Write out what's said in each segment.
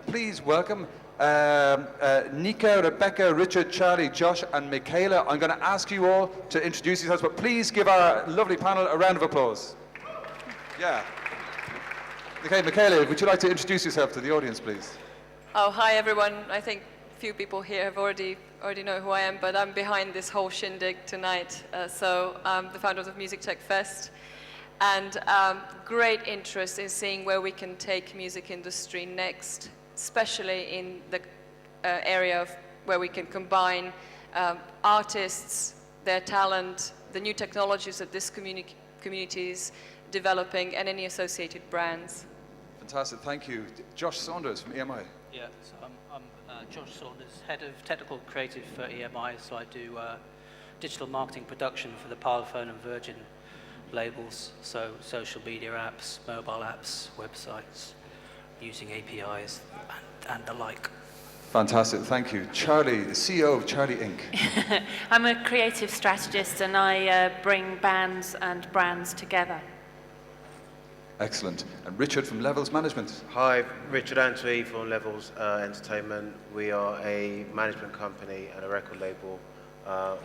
Please welcome Nikke, Rebecca, Richard, Charlie, Josh, and Michela. I'm going to ask you all to introduce yourselves, but please give our lovely panel a round of applause. Yeah. Okay, Michela, would you like to introduce yourself to the audience, please? Oh, hi everyone. I think a few people here have already know who I am, but I'm behind this whole shindig tonight. So I'm the founder of Music Tech Fest, and great interest in seeing where we can take music industry next, especially in the area of where we can combine artists, their talent, the new technologies that this community is developing, and any associated brands. Fantastic, thank you. Josh Saunders from EMI. Yeah, so I'm Josh Saunders, Head of Technical Creative for EMI, so I do digital marketing production for the Parlophone and Virgin labels, so social media apps, mobile apps, websites, using APIs and the like. Fantastic, thank you. Charlie, the CEO of Charlie Inc. I'm a creative strategist and I bring bands and brands together. Excellent. And Richard from Levels Management. Hi, Richard Antwi from Levels Entertainment. We are a management company and a record label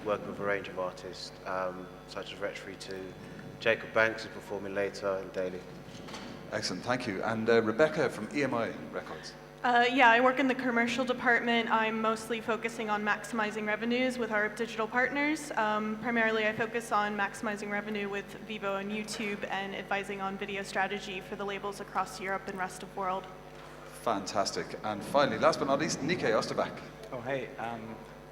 working with a range of artists, such as Retry 2. Jacob Banks is performing later in Daily. Excellent, thank you. And Rebecca from EMI Records. Yeah, I work in the commercial department. I'm mostly focusing on maximizing revenues with our digital partners. Primarily, I focus on maximizing revenue with Vivo and YouTube and advising on video strategy for the labels across Europe and rest of world. Fantastic. And finally, last but not least, Nikki Osterback. Oh, hey.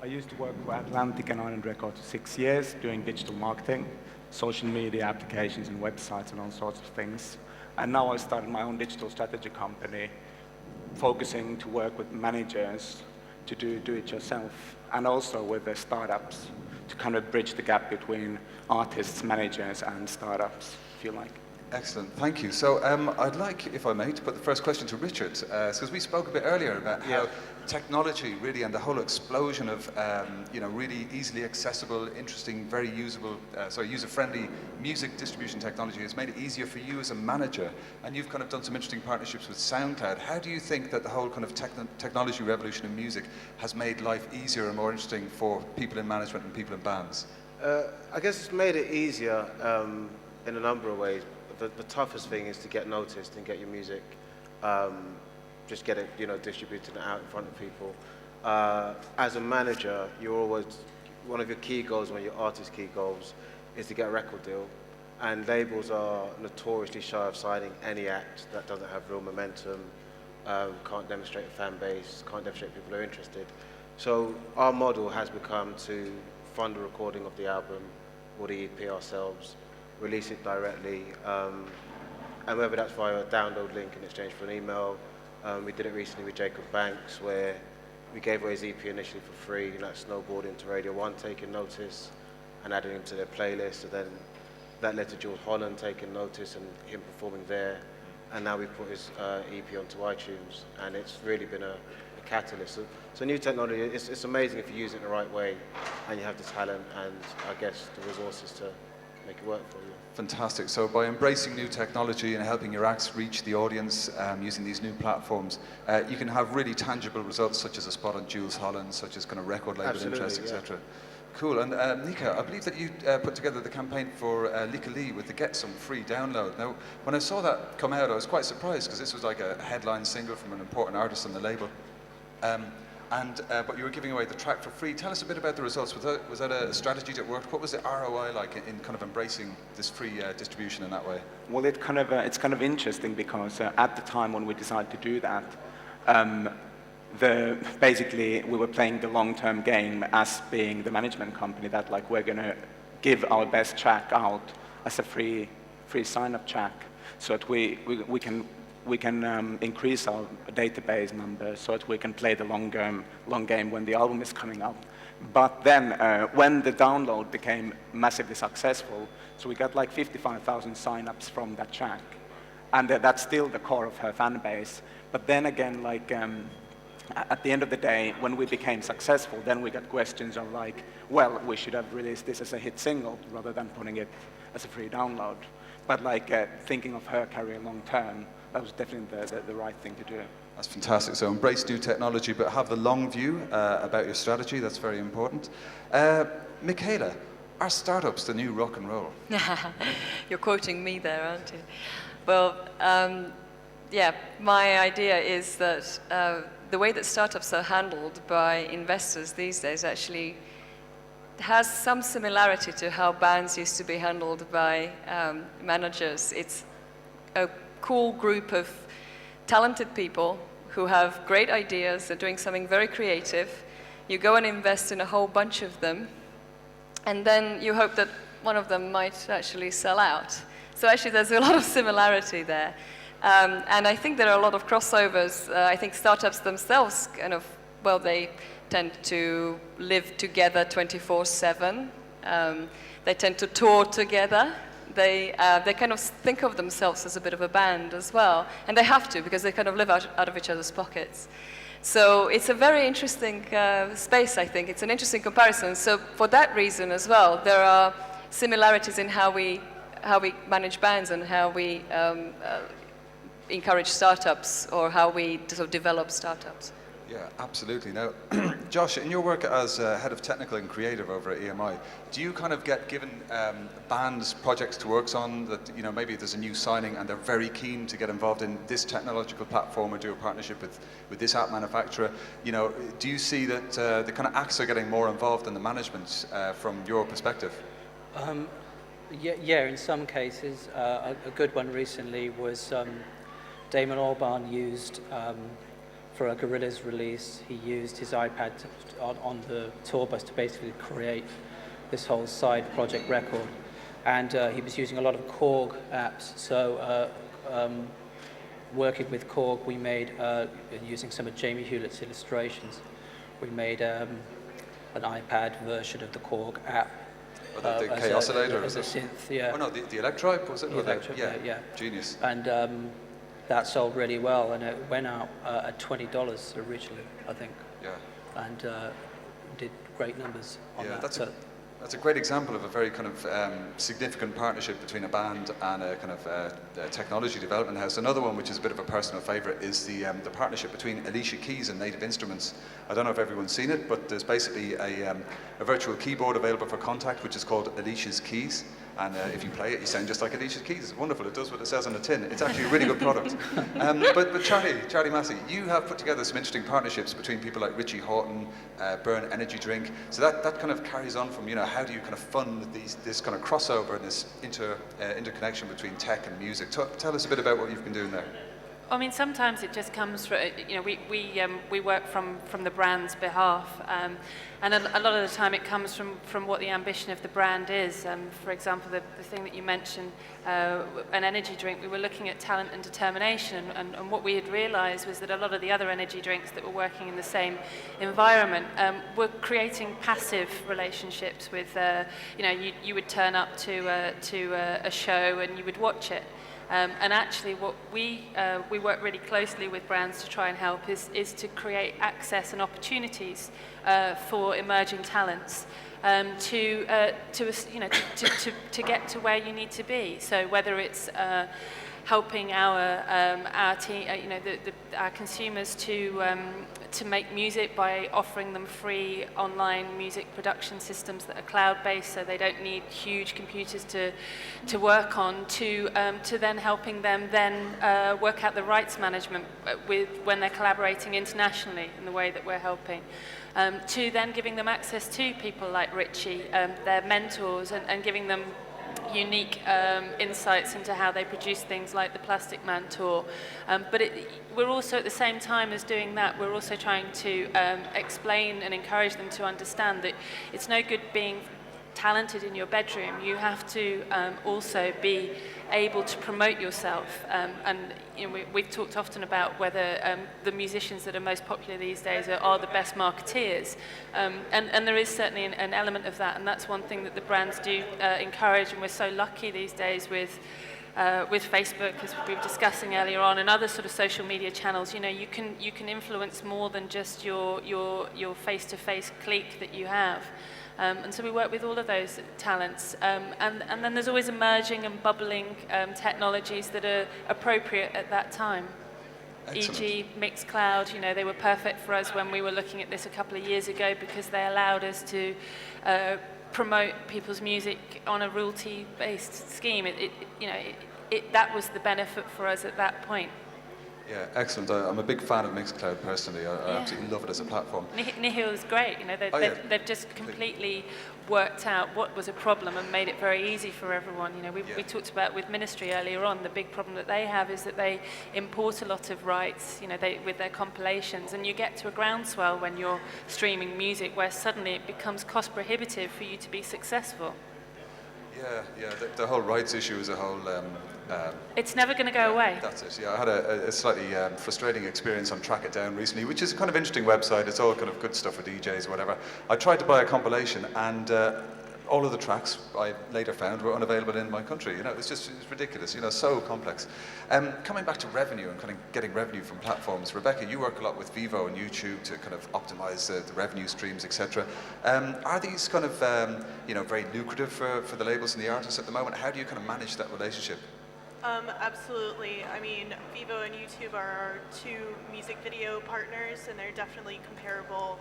I used to work for Atlantic and Island Records for 6 years doing digital marketing, social media applications and websites and all sorts of things. And now I started my own digital strategy company, focusing to work with managers to do it yourself, and also with the startups to kind of bridge the gap between artists, managers, and startups, if you like. Excellent, thank you. So I'd like, if I may, to put the first question to Richard, because we spoke a bit earlier about how technology really and the whole explosion of really easily accessible, interesting, very usable, user-friendly music distribution technology has made it easier for you as a manager, and you've kind of done some interesting partnerships with SoundCloud. How do you think that the whole kind of technology revolution in music has made life easier and more interesting for people in management and people in bands? I guess it's made it easier in a number of ways. The toughest thing is to get noticed and get your music, just get it, distributed out in front of people. As a manager, you're always, one of your key goals, one of your artist key goals, is to get a record deal. And labels are notoriously shy of signing any act that doesn't have real momentum, can't demonstrate a fan base, can't demonstrate people are interested. So our model has become to fund the recording of the album or the EP ourselves, release it directly, and whether that's via a download link in exchange for an email. We did it recently with Jacob Banks, where we gave away his EP initially for free, like snowboarding to Radio 1 taking notice and adding him to their playlist, and then that led to Jules Holland taking notice and him performing there, and now we've put his EP onto iTunes, and it's really been a catalyst. So new technology, it's amazing if you use it in the right way and you have the talent and, I guess, the resources to make it work for you. Fantastic. So by embracing new technology and helping your acts reach the audience using these new platforms, you can have really tangible results, such as a spot on Jules Holland, such as kind of record label interest, etc. Cool. And Nikke, I believe that you put together the campaign for Nikke with the Get Some Free download. Now, when I saw that come out, I was quite surprised, because this was like a headline single from an important artist on the label. But you were giving away the track for free. Tell us a bit about the results. Was that a strategy that worked? What was the ROI like in kind of embracing this free distribution in that way? Well, it's kind of interesting, because at the time when we decided to do that, basically we were playing the long-term game as being the management company, that like we're going to give our best track out as a free sign-up track, so that we can increase our database number, so that we can play the long game when the album is coming out. But then when the download became massively successful, so we got like 55,000 sign-ups from that track, and that's still the core of her fan base. But then again, like at the end of the day, when we became successful, then we got questions of like, well, we should have released this as a hit single rather than putting it as a free download. But like thinking of her career long term, that was definitely the right thing to do. That's fantastic. So embrace new technology, but have the long view about your strategy. That's very important. Michela, are startups the new rock and roll? You're quoting me there, aren't you? Well, yeah, my idea is that the way that startups are handled by investors these days actually has some similarity to how bands used to be handled by managers. It's a cool group of talented people who have great ideas, they're doing something very creative. You go and invest in a whole bunch of them, and then you hope that one of them might actually sell out. So actually there's a lot of similarity there. And I think there are a lot of crossovers. I think startups themselves kind of, well, they tend to live together 24/7. They tend to tour together. They kind of think of themselves as a bit of a band as well. And they have to, because they kind of live out of each other's pockets. So it's a very interesting space, I think. It's an interesting comparison. So for that reason as well, there are similarities in how we manage bands and how we encourage startups, or how we sort of develop startups. Yeah, absolutely. Now, Josh, in your work as head of technical and creative over at EMI, do you kind of get given bands projects to work on that, you know, maybe there's a new signing and they're very keen to get involved in this technological platform or do a partnership with this app manufacturer? You know, do you see that the kind of acts are getting more involved in the management from your perspective? Yeah, in some cases. A good one recently was Damon Albarn used, for a Gorillaz release, he used his iPad on the tour bus to basically create this whole side project record. And he was using a lot of Korg apps. So working with Korg, we made, using some of Jamie Hewlett's illustrations, we made an iPad version of the Korg app. Oh, the K oscillator, as a synth, yeah. Oh no, the Electribe, was it? The Electribe, yeah. Genius. And that sold really well, and it went out at $20 originally, I think. Yeah. And did great numbers on that. That's a great example of a very kind of significant partnership between a band and a kind of a technology development house. Another one, which is a bit of a personal favourite, is the partnership between Alicia Keys and Native Instruments. I don't know if everyone's seen it, but there's basically a virtual keyboard available for contact, which is called Alicia's Keys. And if you play it, you sound just like Alicia's Keys. It's wonderful. It does what it says on the tin. It's actually a really good product. But Charlie Massey, you have put together some interesting partnerships between people like Richie Houghton, Burn Energy Drink. So that kind of carries on from, you know, how do you kind of fund this kind of crossover and this interconnection between tech and music? Tell us a bit about what you've been doing there. I mean, sometimes it just comes from, you know, we work from the brand's behalf, and a lot of the time it comes from what the ambition of the brand is. For example, the thing that you mentioned, an energy drink, we were looking at talent and determination, and what we had realized was that a lot of the other energy drinks that were working in the same environment were creating passive relationships with, you know, you would turn up to a show and you would watch it. And actually what we work really closely with brands to try and help is to create access and opportunities for emerging talents to get to where you need to be. So whether it's helping our team, our consumers to make music by offering them free online music production systems that are cloud-based, so they don't need huge computers to work on, to then helping them then work out the rights management when they're collaborating internationally in the way that we're helping, to then giving them access to people like Richie, their mentors, and giving them unique insights into how they produce things like the Plastic Man tour. But we're also, at the same time as doing that, we're also trying to explain and encourage them to understand that it's no good being talented in your bedroom. You have to also be able to promote yourself. And you know, we've talked often about whether the musicians that are most popular these days are the best marketeers. And there is certainly an element of that, and that's one thing that the brands do encourage, and we're so lucky these days with Facebook, as we were discussing earlier on, and other sort of social media channels. You know, you can influence more than just your face-to-face clique that you have. And so we work with all of those talents. And then there's always emerging and bubbling technologies that are appropriate at that time. e.g. Mixcloud, you know, they were perfect for us when we were looking at this a couple of years ago because they allowed us to promote people's music on a royalty-based scheme. That was the benefit for us at that point. Yeah, excellent. I'm a big fan of Mixcloud personally. I absolutely love it as a platform. Nikke is great. You know, they've just completely worked out what was a problem and made it very easy for everyone. You know, we talked about with Ministry earlier on. The big problem that they have is that they import a lot of rights. You know, with their compilations, and you get to a groundswell when you're streaming music where suddenly it becomes cost prohibitive for you to be successful. Yeah. The whole rights issue is a whole. It's never going to go away. That's it. Yeah, I had a slightly frustrating experience on Track It Down recently, which is a kind of interesting website. It's all kind of good stuff for DJs or whatever. I tried to buy a compilation, and all of the tracks I later found were unavailable in my country. You know, it's ridiculous. You know, so complex. Coming back to revenue and kind of getting revenue from platforms, Rebecca, you work a lot with Vevo and YouTube to kind of optimize the revenue streams, etc. Are these kind of very lucrative for the labels and the artists at the moment? How do you kind of manage that relationship? Absolutely. I mean, Vevo and YouTube are our two music video partners, and they're definitely comparable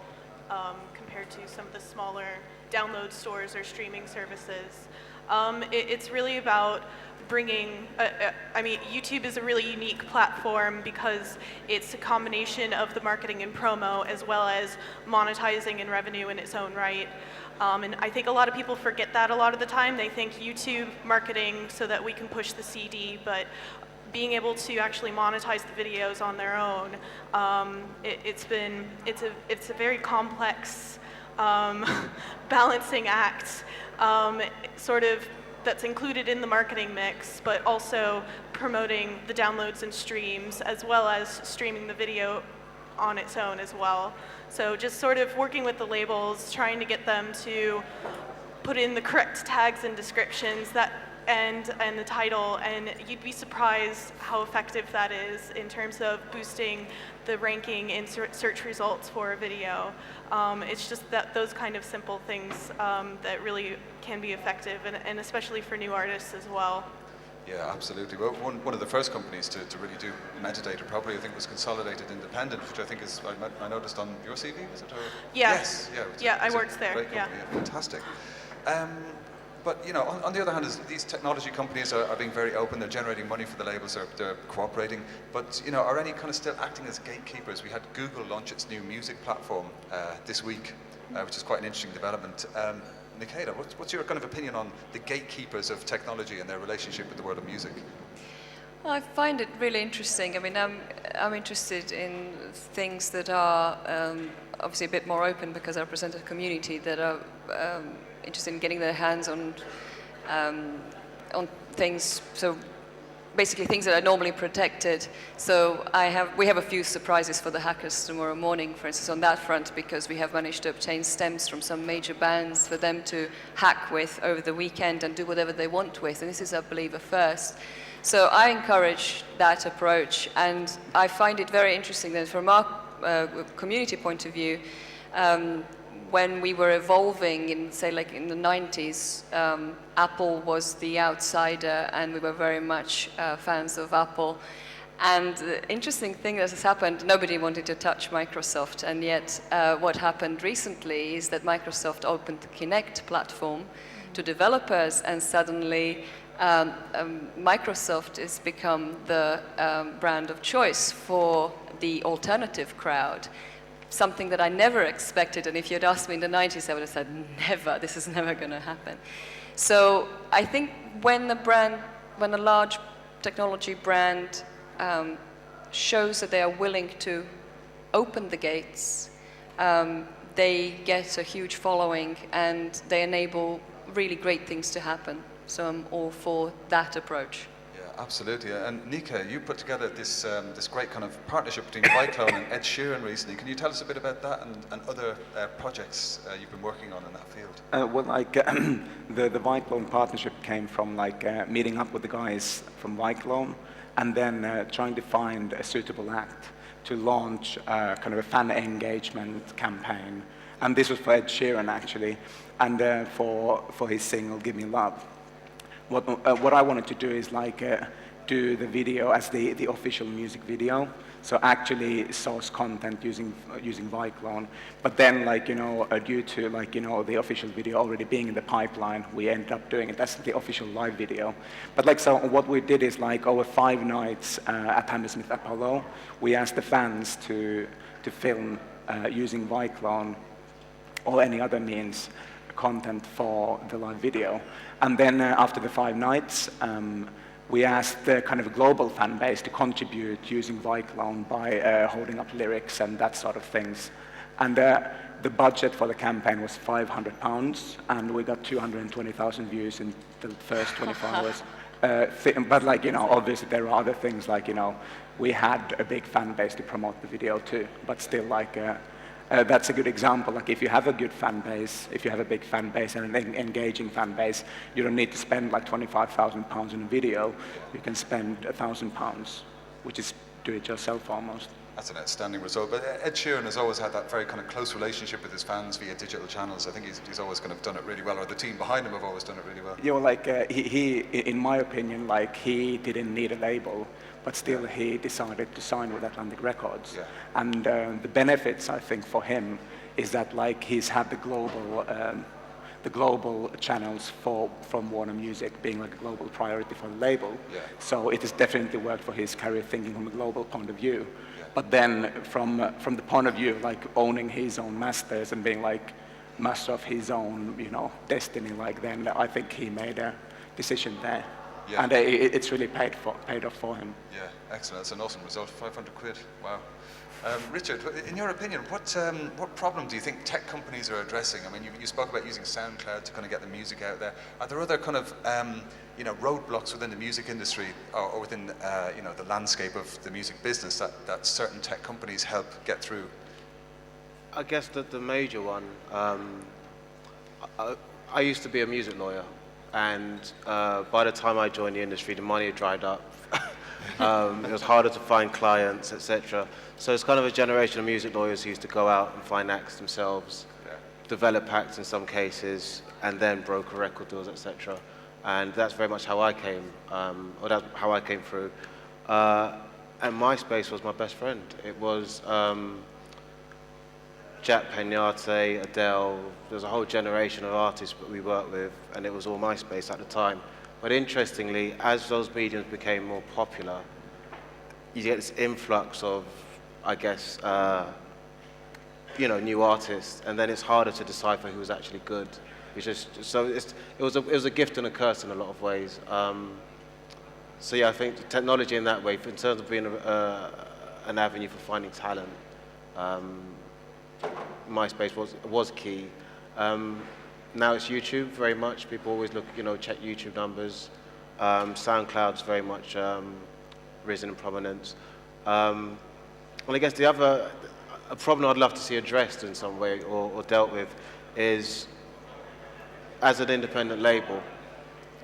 compared to some of the smaller download stores or streaming services. It's really about bringing, YouTube is a really unique platform because it's a combination of the marketing and promo as well as monetizing and revenue in its own right. And I think a lot of people forget that a lot of the time. They think YouTube marketing so that we can push the CD, but being able to actually monetize the videos on their own, it's a very complex balancing act, sort of that's included in the marketing mix, but also promoting the downloads and streams as well as streaming the video on its own as well. So just sort of working with the labels, trying to get them to put in the correct tags and descriptions and the title, and you'd be surprised how effective that is in terms of boosting the ranking in search results for a video. It's just those kind of simple things that really can be effective, and especially for new artists as well. Yeah, absolutely. Well, one of the first companies to really do metadata properly, I think, was Consolidated Independent, which I think is, I noticed on your CV, is it? Or? Yeah. Yes, yeah. Yeah, I worked there. Great company, yeah. Fantastic. But, you know, on the other hand, these technology companies are being very open. They're generating money for the labels. They're cooperating. But, you know, are any kind of still acting as gatekeepers? We had Google launch its new music platform this week, which is quite an interesting development. Michela, what's your kind of opinion on the gatekeepers of technology and their relationship with the world of music? Well, I find it really interesting. I mean, I'm interested in things that are obviously a bit more open because I represent a community that are interested in getting their hands on things. So basically things that are normally protected. So we have a few surprises for the hackers tomorrow morning, for instance, on that front, because we have managed to obtain stems from some major bands for them to hack with over the weekend and do whatever they want with. And this is, I believe, a first. So I encourage that approach, and I find it very interesting that from our community point of view, when we were evolving in, say, like in the 90s, Apple was the outsider, and we were very much fans of Apple. And the interesting thing that has happened, nobody wanted to touch Microsoft, and yet what happened recently is that Microsoft opened the Kinect platform to developers, and suddenly Microsoft has become the brand of choice for the alternative crowd. Something that I never expected, and if you'd asked me in the 90s, I would have said, never, this is never going to happen. So I think when a large technology brand shows that they are willing to open the gates, they get a huge following, and they enable really great things to happen. So I'm all for that approach. Absolutely, and Nikke, you put together this great kind of partnership between Viclone and Ed Sheeran recently. Can you tell us a bit about that and other projects you've been working on in that field? The Viclone partnership came from meeting up with the guys from Viclone and then trying to find a suitable act to launch kind of a fan engagement campaign. And this was for Ed Sheeran actually, and for his single "Give Me Love." What I wanted to do is do the video as the official music video. So actually source content using Viclone. But then, like, due to, like, the official video already being in the pipeline, we ended up doing it as the official live video. But like, so what we did is, like, over 5 nights at Hammersmith Apollo, we asked the fans to film using Viclone or any other means content for the live video. And then after the 5 nights, we asked the kind of global fan base to contribute using Viclone by holding up lyrics and that sort of things. And the budget for the campaign was £500, and we got 220,000 views in the first 24 hours. But like, obviously there are other things, like, we had a big fan base to promote the video too, but still, like, that's a good example. Like, if you have a good fan base, if you have a big fan base and an engaging fan base, you don't need to spend like £25,000 on a video. You can spend £1,000, which is do it yourself almost. That's an outstanding result. But Ed Sheeran has always had that very kind of close relationship with his fans via digital channels. I think he's always kind of done it really well, or the team behind him have always done it really well. Like, he, in my opinion, like, he didn't need a label, but still he decided to sign with Atlantic Records. Yeah. And the benefits, I think, for him is that, like, he's had the global channels from Warner Music being like a global priority for the label. Yeah. So it has definitely worked for his career, thinking from a global point of view. But then from the point of view of, like, owning his own masters and being like master of his own, destiny, like, then I think he made a decision there. Yeah. And it's really paid off for him. Yeah, excellent. That's an awesome result. £500. Wow. Richard, in your opinion, what problem do you think tech companies are addressing? I mean, you spoke about using SoundCloud to kind of get the music out there. Are there other kind of roadblocks within the music industry or within the landscape of the music business that certain tech companies help get through? I guess that the major one, I used to be a music lawyer, and by the time I joined the industry, the money had dried up. It was harder to find clients, etc. So it's kind of a generation of music lawyers who used to go out and find acts themselves, develop acts in some cases, and then broker record deals, etc. And that's very much how I came, or that's how I came through. And MySpace was my best friend. It was Jack Peñate, Adele. There's a whole generation of artists that we worked with, and it was all MySpace at the time. But interestingly, as those mediums became more popular, you get this influx of, I guess, new artists, and then it's harder to decipher who was actually good. It was a gift and a curse in a lot of ways. So yeah, I think technology in that way, in terms of being an avenue for finding talent, MySpace was key. Now it's YouTube very much. People always look, check YouTube numbers. SoundCloud's very much risen in prominence. Well, I guess a problem I'd love to see addressed in some way or dealt with is, as an independent label,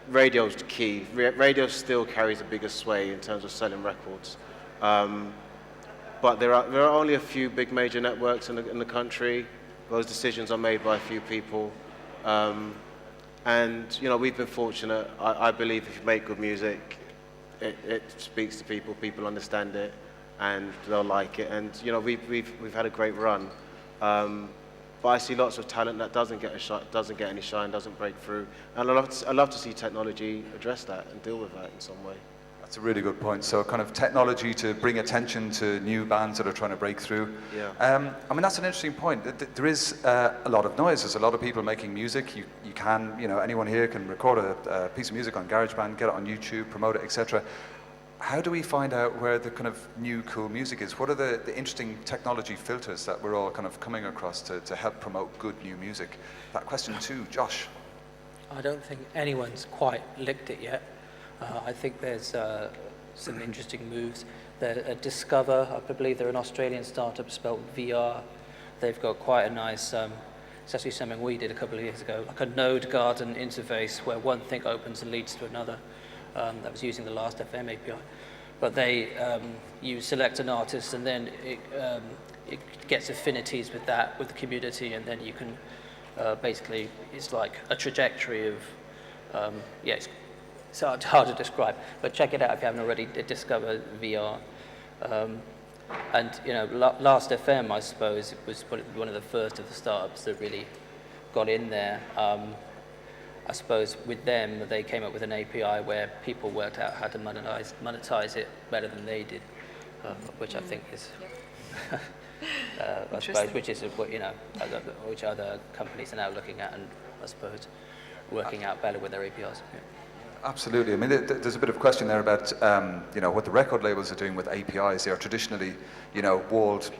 radio's key. Radio still carries the biggest sway in terms of selling records. But there are only a few big major networks in the country. Those decisions are made by a few people. And we've been fortunate. I believe if you make good music, it speaks to people. People understand it, and they'll like it. And we've had a great run. But I see lots of talent that doesn't get any shine, doesn't break through. And I love to see technology address that and deal with that in some way. That's a really good point. So kind of technology to bring attention to new bands that are trying to break through. Yeah. I mean, that's an interesting point. There is a lot of noise. There's a lot of people making music. You can, anyone here can record a piece of music on GarageBand, get it on YouTube, promote it, etc. How do we find out where the kind of new cool music is? What are the interesting technology filters that we're all kind of coming across to help promote good new music? That question too, Josh. I don't think anyone's quite licked it yet. I think there's some interesting moves. Discover, I believe they're an Australian startup spelled VR. They've got quite a nice, it's actually something we did a couple of years ago, like a node garden interface where one thing opens and leads to another. That was using the Last FM API. But you select an artist and then it gets affinities with the community, and then you can basically, it's like a trajectory of, it's hard to describe, but check it out if you haven't already. Discover VR. And Last FM, I suppose, was one of the first of the startups that really got in there. I suppose with them, they came up with an API where people worked out how to monetize it better than they did, which I think is, I suppose, which is what which other companies are now looking at, and I suppose working out better with their APIs. Yeah. Absolutely. I mean, there's a bit of a question there about, what the record labels are doing with APIs. They are traditionally, walled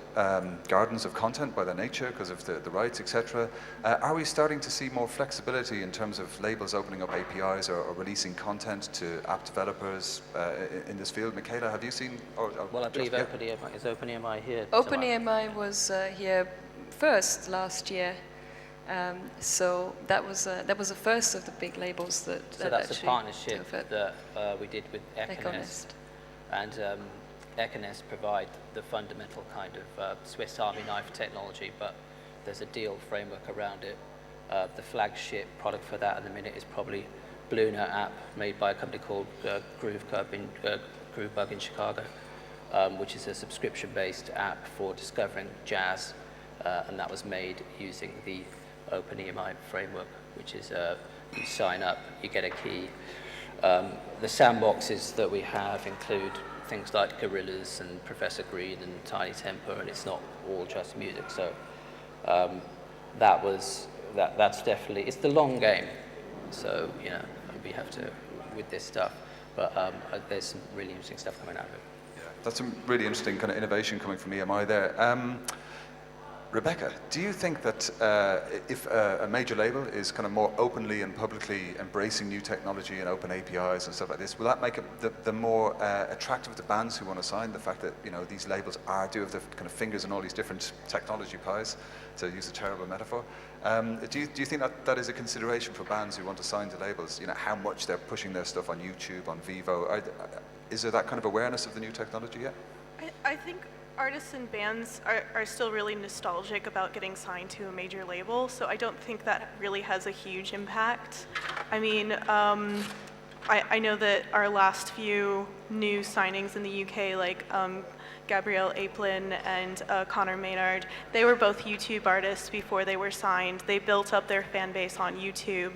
gardens of content by their nature because of the rights, etc. Are we starting to see more flexibility in terms of labels opening up APIs or releasing content to app developers in this field? Michela, have you seen? Well, I believe OpenEMI, is OpenEMI here? OpenEMI was here first last year. So that was the first of the big labels that. So that's a partnership that we did with Econest, and Econest provide the fundamental kind of Swiss Army knife technology, but there's a deal framework around it. The flagship product for that at the minute is probably Bluna app, made by a company called Groovebug in Chicago, which is a subscription-based app for discovering jazz, and that was made using the OpenEMI framework, which is you sign up, you get a key. The sandboxes that we have include things like Gorillas and Professor Green and Tiny Temper, and it's not all just music. So that's definitely, it's the long game. So we have to with this stuff, but there's some really interesting stuff coming out of it. Yeah, that's some really interesting kind of innovation coming from EMI there. Rebecca, do you think that if a major label is kind of more openly and publicly embracing new technology and open APIs and stuff like this, will that make it the more attractive to bands who want to sign? The fact that these labels do have the kind of fingers in all these different technology pies, to use a terrible metaphor. Do you think that is a consideration for bands who want to sign to labels? How much they're pushing their stuff on YouTube, on Vivo? Is there that kind of awareness of the new technology yet? I think artists and bands are still really nostalgic about getting signed to a major label, so I don't think that really has a huge impact. I mean, I know that our last few new signings in the UK, like Gabrielle Aplin and Connor Maynard, they were both YouTube artists before they were signed. They built up their fan base on YouTube,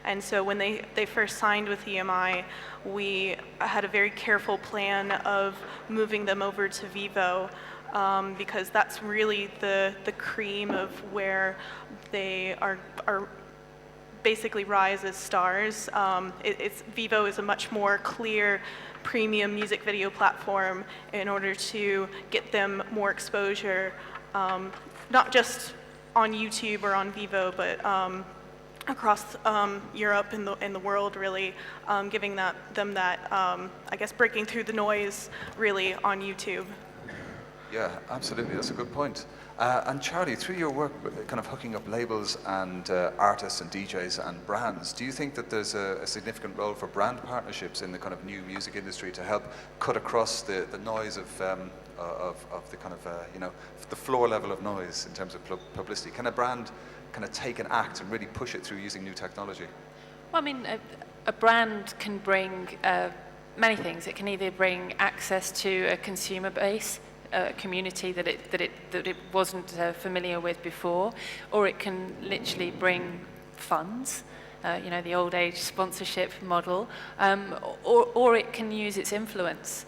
and so when they first signed with EMI, we had a very careful plan of moving them over to Vivo, because that's really the cream of where they are basically rise as stars. Vivo is a much more clear premium music video platform in order to get them more exposure, not just on YouTube or on Vivo, but across Europe and the world, really, giving them that, I guess, breaking through the noise, really, on YouTube. Yeah, absolutely. That's a good point. And Charlie, through your work kind of hooking up labels and artists and DJs and brands, do you think that there's a significant role for brand partnerships in the kind of new music industry to help cut across the noise of the kind of, the floor level of noise in terms of publicity? Can a brand kind of take an act and really push it through using new technology? Well, I mean, a brand can bring many things. It can either bring access to a consumer base, a community that it wasn't familiar with before, or it can literally bring funds, the old age sponsorship model, or it can use its influence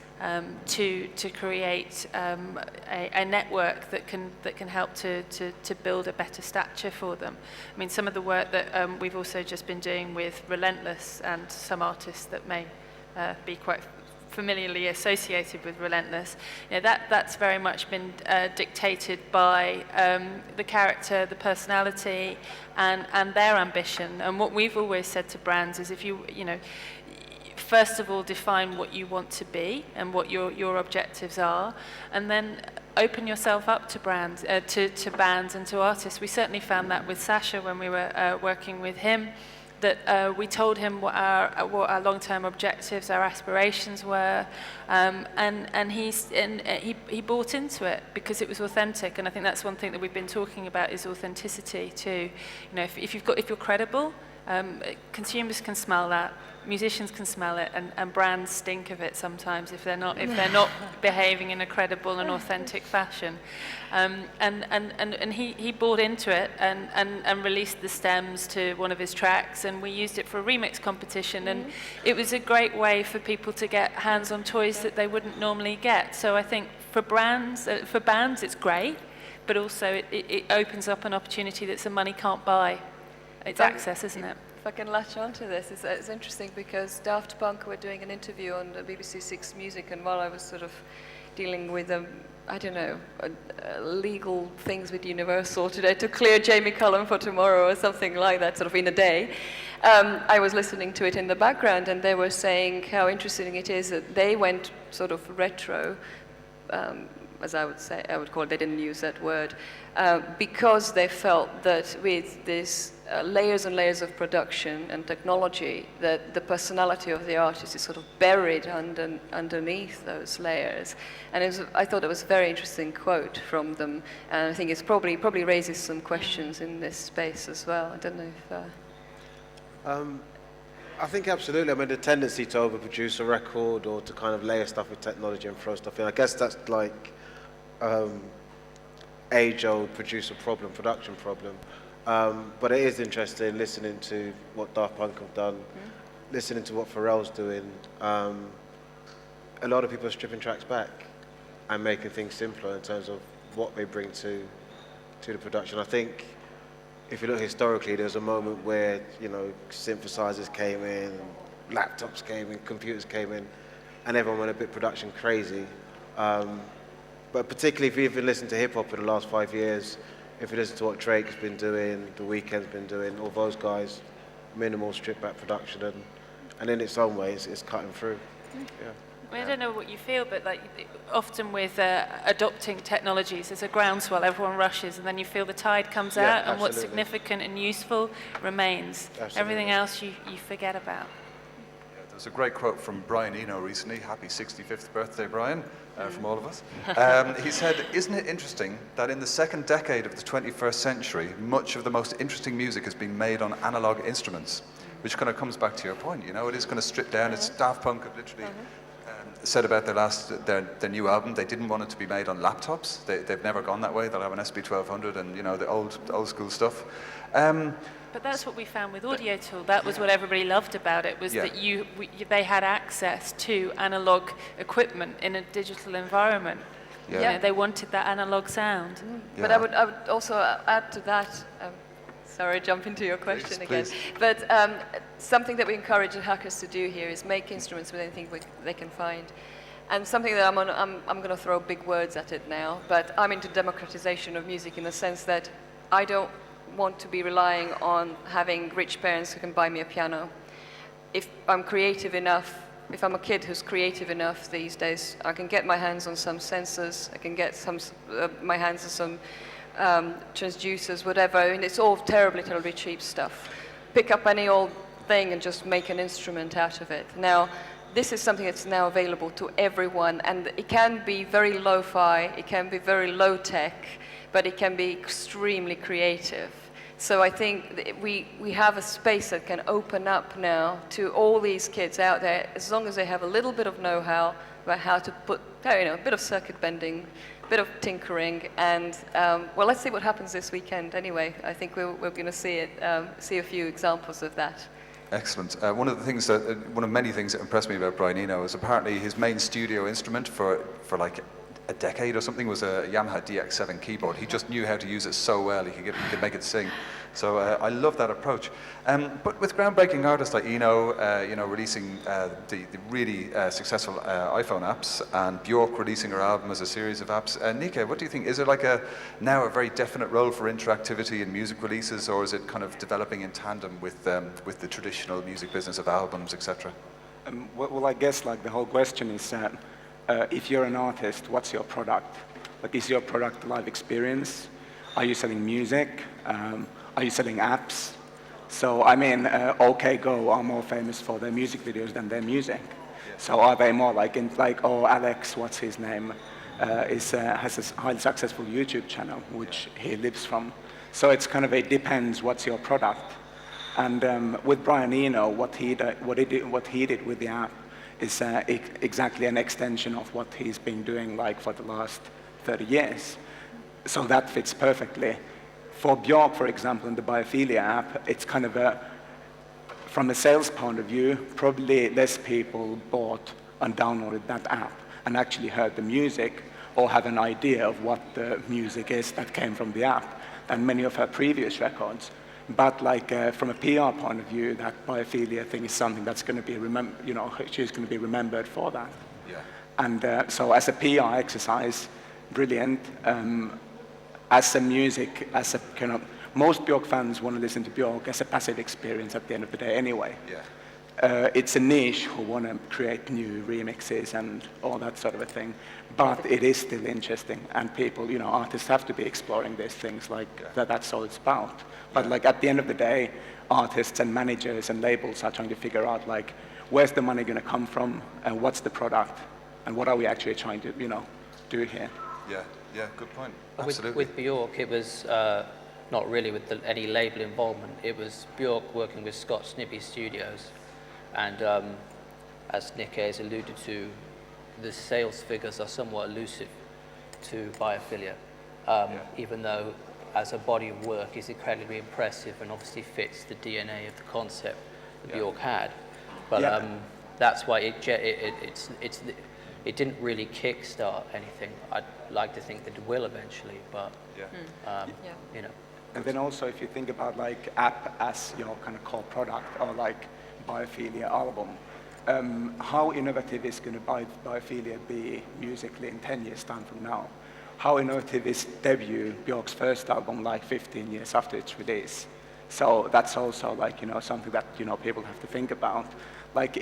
to create a network that can help to build a better stature for them. I mean, some of the work that we've also just been doing with Relentless and some artists that may be quite familiarly associated with Relentless, that's very much been dictated by the character, the personality, and their ambition. And what we've always said to brands is, if you first of all define what you want to be and what your objectives are, and then open yourself up to brands, to bands and to artists. We certainly found that with Sasha when we were working with him, that we told him what our long-term objectives, our aspirations were, and he bought into it because it was authentic. And I think that's one thing that we've been talking about, is authenticity too. If you're credible, Consumers can smell that, musicians can smell it, and brands stink of it sometimes if they're not behaving in a credible and authentic fashion. And he bought into it and released the stems to one of his tracks, and we used it for a remix competition, and it was a great way for people to get hands on toys that they wouldn't normally get. So I think for bands it's great, but also it opens up an opportunity that some money can't buy. It's access, isn't it? If I can latch onto this, it's interesting because Daft Punk were doing an interview on the BBC Six Music, and while I was sort of dealing with legal things with Universal today to clear Jamie Cullum for tomorrow or something like that, sort of in a day, I was listening to it in the background, and they were saying how interesting it is that they went sort of retro, as I would call it, they didn't use that word, because they felt that with this layers and layers of production and technology, that the personality of the artist is sort of buried underneath those layers. And I thought it was a very interesting quote from them, and I think it's probably raises some questions in this space as well. I don't know if... I think absolutely. I mean, the tendency to overproduce a record or to kind of layer stuff with technology and throw stuff in, I guess that's like age-old production problem. But it is interesting listening to what Daft Punk have done, listening to what Pharrell's doing. A lot of people are stripping tracks back and making things simpler in terms of what they bring to the production. I think if you look historically, there was a moment where, synthesizers came in, laptops came in, computers came in, and everyone went a bit production crazy. But particularly if you've been listening to hip-hop in the last 5 years, if you listen to what Drake's been doing, The Weeknd's been doing, all those guys, minimal stripped-back production, and in its own way, it's cutting through. Yeah. I mean, I don't know what you feel, but often with adopting technologies, there's a groundswell, everyone rushes, and then you feel the tide comes out, and what's significant and useful remains. Absolutely. Everything else you forget about. There's a great quote from Brian Eno recently. Happy 65th birthday, Brian, from all of us. He said, "Isn't it interesting that in the second decade of the 21st century, much of the most interesting music has been made on analog instruments?" Which kind of comes back to your point, it is going to strip down. It's Daft Punk have literally said about their new album, they didn't want it to be made on laptops. They've never gone that way. They'll have an SB1200 and the old school stuff. But that's what we found with Audio Tool. That was what everybody loved about it, was that they had access to analog equipment in a digital environment. Yeah. They wanted that analog sound. But I would also add to that. Sorry, jump into your question again. But something that we encourage the hackers to do here is make instruments with anything they can find. And something that I'm going to throw big words at it now, but I'm into democratization of music in the sense that I don't want to be relying on having rich parents who can buy me a piano. If I'm creative enough, if I'm a kid who's creative enough these days, I can get my hands on some sensors, I can get my hands on some transducers, whatever. I mean, it's all terribly, terribly cheap stuff. Pick up any old thing and just make an instrument out of it. Now, this is something that's now available to everyone, and it can be very lo-fi, it can be very low-tech, but it can be extremely creative. So I think we have a space that can open up now to all these kids out there, as long as they have a little bit of know-how about how to put, a bit of circuit bending, a bit of tinkering, and well, let's see what happens this weekend anyway. I think we're going to see a few examples of that. Excellent. One of many things that impressed me about Brian Eno is apparently his main studio instrument for like a decade or something was a Yamaha DX7 keyboard. He just knew how to use it so well, he could make it sing. So I love that approach. But with groundbreaking artists like Eno, releasing the really successful iPhone apps, and Bjork releasing her album as a series of apps. Nikke, what do you think? Is there now a very definite role for interactivity in music releases, or is it kind of developing in tandem with the traditional music business of albums, etc.? Well, I guess the whole question is, if you're an artist, what's your product? Is your product a live experience? Are you selling music? Are you selling apps? So, OK Go are more famous for their music videos than their music. So are they more Alex, what's his name, has a highly successful YouTube channel, which he lives from. So it's it depends what's your product. And with Brian Eno, what he did with the app is exactly an extension of what he's been doing like for the last 30 years. So that fits perfectly. For Björk, for example, in the Biophilia app, it's kind of from a sales point of view, probably less people bought and downloaded that app and actually heard the music or have an idea of what the music is that came from the app than many of her previous records. But like from a PR point of view, that Biophilia thing is something that's going to be she's going to be remembered for that. Yeah. And so as a PR exercise, brilliant. As a music, as a kind of, most Björk fans want to listen to Björk as a passive experience at the end of the day anyway. Yeah. It's a niche who want to create new remixes and all that sort of a thing, but it is still interesting, and people, artists have to be exploring these things, like that's all it's about. But like at the end of the day, artists and managers and labels are trying to figure out like, where's the money going to come from, and what's the product, and what are we actually trying to, do here? Yeah, yeah, good point. Absolutely. With Björk, it was not really with any label involvement. It was Björk working with Scott Snippy Studios, and as Nikke has alluded to, the sales figures are somewhat elusive to Biophilia, even though as a body of work is incredibly impressive and obviously fits the DNA of the concept that Björk had. But that's why it didn't really kickstart anything. I'd like to think that it will eventually, but And then also, if you think about like app as your kind of core product, or like Biophilia album, how innovative is going to Biophilia be musically in 10 years' time from now? How innovative is debut, Björk's first album, like 15 years after its release? So that's also like, something that, people have to think about. Like,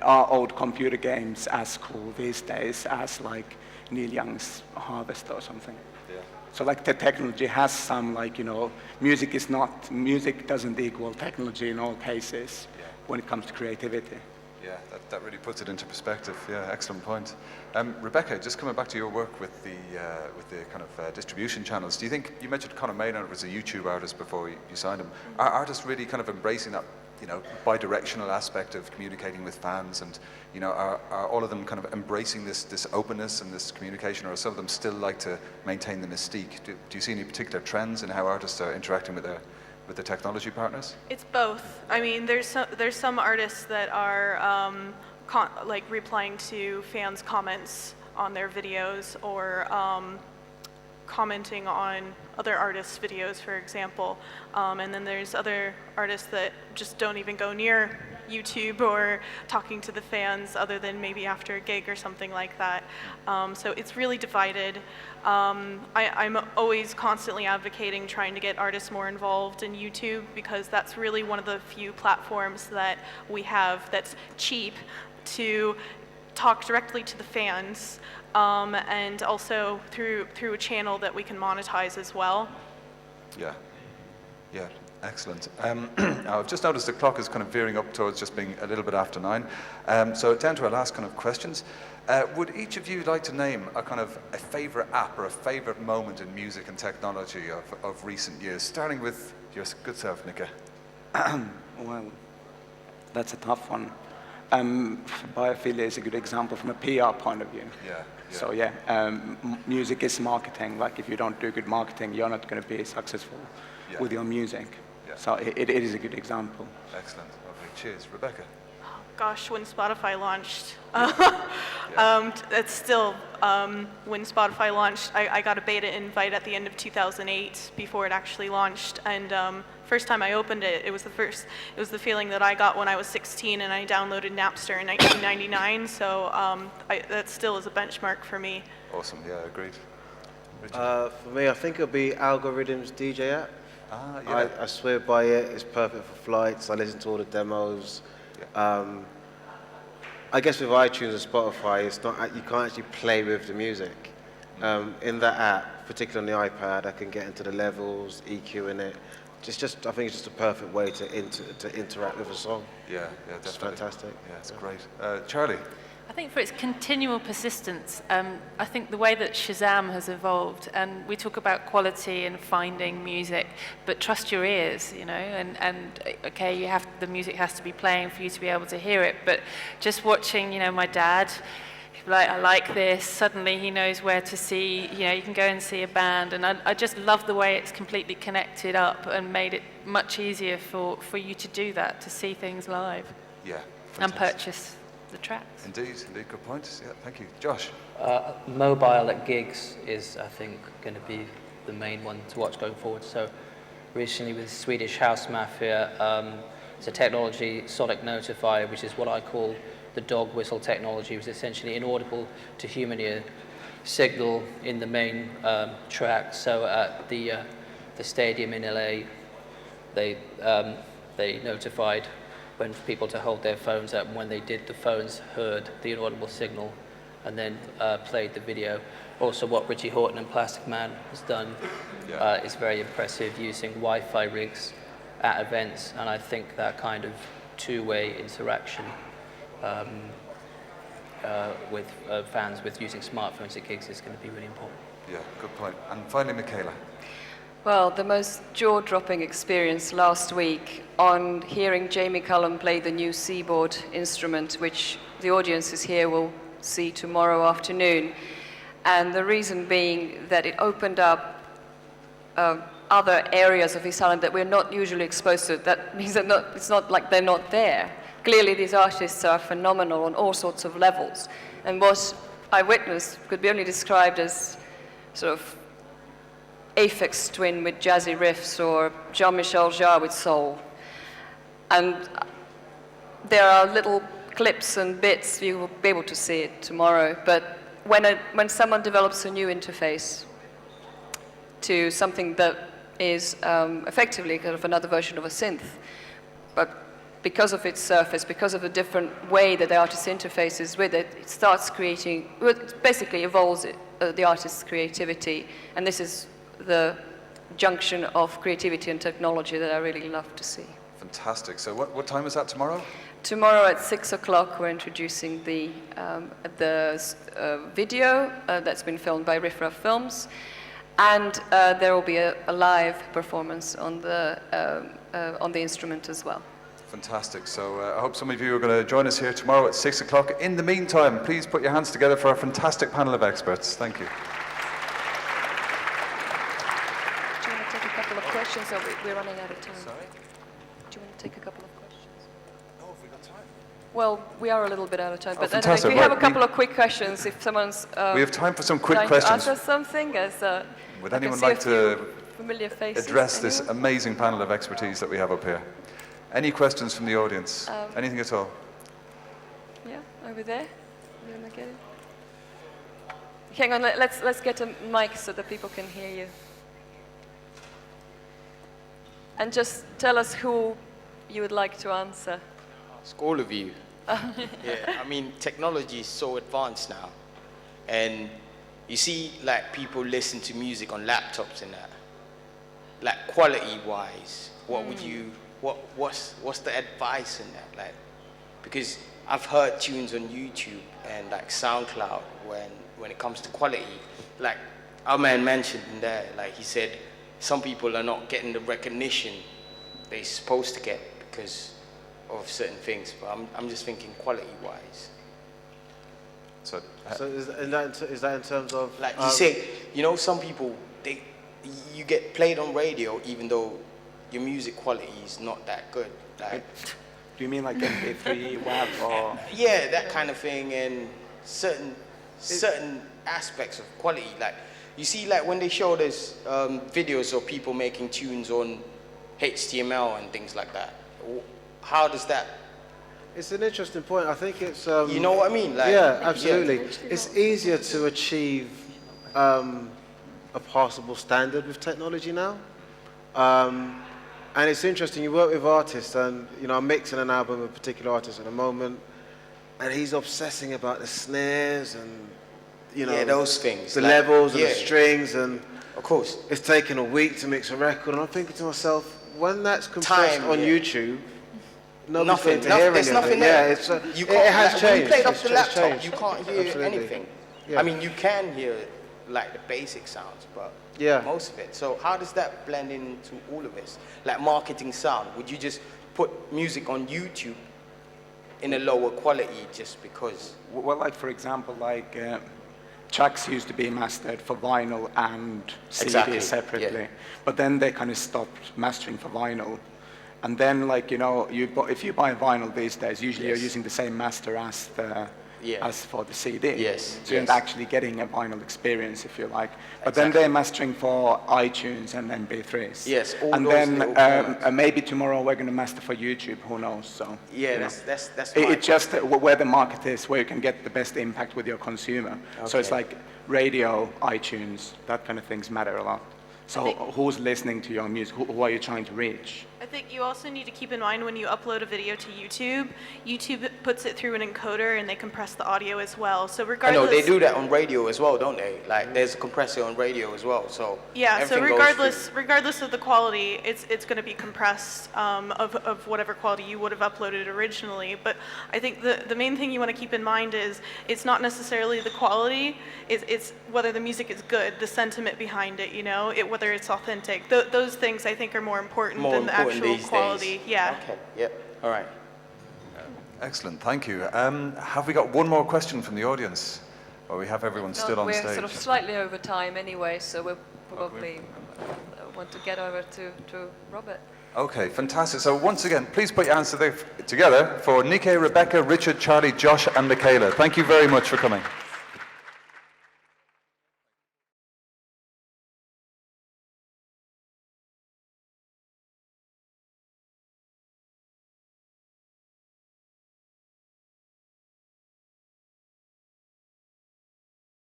are old computer games as cool these days as like Neil Young's Harvest or something? Yeah. So like the technology has some like, music doesn't equal technology in all cases when it comes to creativity. Yeah, that really puts it into perspective. Yeah, excellent point. Rebecca, just coming back to your work with the kind of distribution channels, do you think, you mentioned Conor Maynard was a YouTube artist before you signed him. Are artists really kind of embracing that, bi-directional aspect of communicating with fans, and, are all of them kind of embracing this openness and this communication, or some of them still like to maintain the mystique? Do you see any particular trends in how artists are interacting with the technology partners? It's both. I mean, there's some artists that are like replying to fans' comments on their videos, or commenting on other artists' videos, for example. And then there's other artists that just don't even go near YouTube or talking to the fans other than maybe after a gig or something like that. So it's really divided. I'm always constantly advocating trying to get artists more involved in YouTube, because that's really one of the few platforms that we have that's cheap to talk directly to the fans, and also through a channel that we can monetize as well. Yeah, excellent. I've just noticed the clock is kind of veering up towards just being a little bit after 9. So down to our last kind of questions. Would each of you like to name a favorite app or a favorite moment in music and technology of recent years, starting with your good self, Nikke? Well, that's a tough one. Biophilia is a good example from a PR point of view. Yeah. So music is marketing. Like, if you don't do good marketing, you're not going to be successful with your music. Yeah. So it is a good example. Excellent. Lovely. Cheers. Rebecca? Gosh, when Spotify launched, it's still, when Spotify launched, I got a beta invite at the end of 2008 before it actually launched, and first time I opened it, it was the feeling that I got when I was 16 and I downloaded Napster in 1999, so that still is a benchmark for me. Awesome, yeah, agreed. For me, I think it'll be Algorithm's DJ app. I swear by it. It's perfect for flights. I listen to all the demos. I guess with iTunes and Spotify, you can't actually play with the music. In that app, particularly on the iPad, I can get into the levels, EQ in it. I think it's just a perfect way to interact with a song. Yeah, definitely. It's fantastic. Yeah, it's great. Charlie? I think for its continual persistence, I think the way that Shazam has evolved, and we talk about quality and finding music, but trust your ears, you know, and okay, the music has to be playing for you to be able to hear it, but just watching, you know, my dad, like, I like this, suddenly he knows where to see, you know, you can go and see a band, and I just love the way it's completely connected up and made it much easier for you to do that, to see things live. Yeah. And Fantastic. purchase the tracks. Indeed, good point. Yeah, thank you. Josh? Mobile at gigs is, I think, going to be the main one to watch going forward. So recently with Swedish House Mafia, it's a technology, Sonic Notifier, which is what I call the dog whistle technology. It was essentially inaudible to human ear signal in the main track. So at the stadium in LA, they notified when people to hold their phones up, and when they did, the phones heard the inaudible signal and then played the video. Also, what Richie Hawtin and Plastic Man has done is very impressive, using Wi-Fi rigs at events, and I think that kind of two-way interaction with fans with using smartphones at gigs is going to be really important. Yeah, good point. And finally, Michela. Well, the most jaw-dropping experience last week on hearing Jamie Cullum play the new Seaboard instrument, which the audiences here will see tomorrow afternoon. And the reason being that it opened up other areas of his talent that we're not usually exposed to. That means that it's not like they're not there. Clearly, these artists are phenomenal on all sorts of levels. And what I witnessed could be only described as sort of Aphex Twin with jazzy riffs, or Jean-Michel Jarre with soul. And there are little clips and bits, you will be able to see it tomorrow, but when someone develops a new interface to something that is effectively kind of another version of a synth, but because of its surface, because of the different way that the artist interfaces with it, it starts creating, well, it basically evolves the artist's creativity, and this is the junction of creativity and technology that I really love to see. Fantastic. So what time is that tomorrow? Tomorrow at 6 o'clock, we're introducing the video that's been filmed by Riff Raff Films, and there will be a live performance on the instrument as well. Fantastic. So I hope some of you are going to join us here tomorrow at 6 o'clock. In the meantime, please put your hands together for our fantastic panel of experts. Thank you. Do you want to take a couple of questions, or we're running out of time? Sorry? Do you want to take a couple of questions? Oh, have we got time? Well, we are a little bit out of time, but fantastic. we have a couple of quick questions if someone's we have time for some quick trying questions. to answer something. As, Would I can anyone see like a to few familiar faces? address this amazing panel of expertise that we have up here? Any questions from the audience? Anything at all? Yeah, over there. You want to get it? Hang on, let's get a mic so that people can hear you. And just tell us who you would like to answer. Ask all of you. Yeah, I mean, technology is so advanced now, and you see, like, people listen to music on laptops and that. Like, quality-wise, what would you? What's the advice in that? Like, because I've heard tunes on YouTube and like SoundCloud when it comes to quality, like our man mentioned in there, like he said, some people are not getting the recognition they're supposed to get because of certain things. But I'm just thinking quality-wise. So is that in terms of like you say, you know, some people you get played on radio even though your music quality is not that good. Like, do you mean like MP3, WAV, or? Yeah, that kind of thing, and certain aspects of quality. Like, you see, like when they show us videos of people making tunes on HTML and things like that. How does that? It's an interesting point. I think it's. You know what I mean? Like, yeah, absolutely. Yeah. It's easier to achieve a passable standard with technology now. And it's interesting, you work with artists, and you know, I'm mixing an album with a particular artist at the moment, and he's obsessing about the snares and, you know, those things, the like, levels and the strings, and of course, it's taken a week to mix a record, and I'm thinking to myself, when that's compressed on YouTube, nobody's Nothing. going to hear There's any of nothing it. there. Yeah, it's, You it can't, has like, changed. when you play it off It's the changed. laptop, you can't hear Absolutely. anything. Yeah. I mean, you can hear like the basic sounds, but Yeah. most of it. So how does that blend into all of this? Like marketing sound, would you just put music on YouTube in a lower quality just because? Well, like for example, like tracks used to be mastered for vinyl and CD Exactly, separately, yeah. but then they kind of stopped mastering for vinyl. And then, like, you know, if you buy vinyl these days, usually Yes. you're using the same master as Yeah. as for the CD. Yes, So you're yes. not actually getting a vinyl experience, if you like. But then Exactly. they're mastering for iTunes and MP3s. Yes, all and those then little formats. maybe tomorrow we're going to master for YouTube. Who knows? So Yeah, you know. that's It's just where the market is, where you can get the best impact with your consumer. So it's Okay. like radio, iTunes, that kind of things matter a lot. So who's listening to your music? Who are you trying to reach? I think you also need to keep in mind when you upload a video to YouTube, YouTube puts it through an encoder and they compress the audio as well. So I regardless, know they do that on radio as well, don't they? Like there's a compressor on radio as well, so yeah. So everything goes regardless of the quality, it's going to be compressed of whatever quality you would have uploaded originally. But I think the main thing you want to keep in mind is it's not necessarily the quality, it's whether the music is good, the sentiment behind it, you know, whether it's authentic. Those things I think are more important more than the important actual these quality. days. Yeah. Okay. Yep. All right. Excellent, thank you. Have we got one more question from the audience? Or we have everyone still on we're stage? sort of slightly over time anyway, so we'll probably want to get over to Robert. Okay, fantastic. So once again, please put your hands together for Nikke, Rebecca, Richard, Charlie, Josh and Michela. Thank you very much for coming.